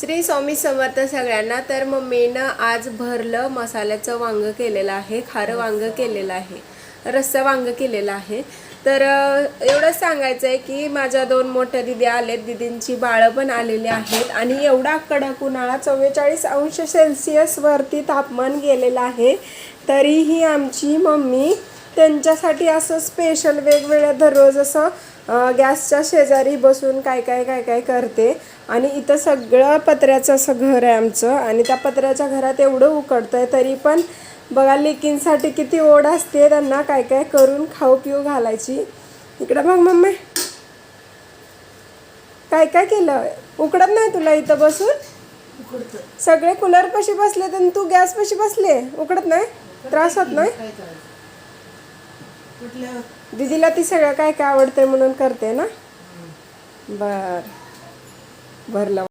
श्री स्वामी समर्थ सगळ्यांना। तर मम्मीनं आज भरलं मसाल्याचं वांग केलेलं आहे, खारं वांग केलेलं आहे, रस्सा वांग केलेला आहे। तर एवढं सांगायचं आहे की माझ्या 2 मोठ्या दीदी आलेत, दीदींची बाळं पण आलेली आहेत आणि एवढा कडक उन्हाळा 44° वरती तापमान गेलेलं आहे, तरीही आमची मम्मी त्यांच्यासाठी असं स्पेशल वेगवेगळ्या दररोज असं गॅसच्या शेजारी बसून काय काय करते। आणि इथं सगळं पत्र्याचं असं घर आहे आमचं, आणि त्या पत्र्याच्या घरात एवढं उकडतंय तरी पण बघा लेकींसाठी किती ओढ असते त्यांना काय काय करून खाऊ पिऊ घालायची। इकडं बघ मम्मी काय काय केलं, उकडत नाही तुला इथं बसून? सगळे कूलर पाशी बसले तर तू गॅस पाशी बसले, उकडत नाही? त्रास होत नाही? दीदीला ती सगळं काय काय आवडतंय म्हणून करते ना। भरलं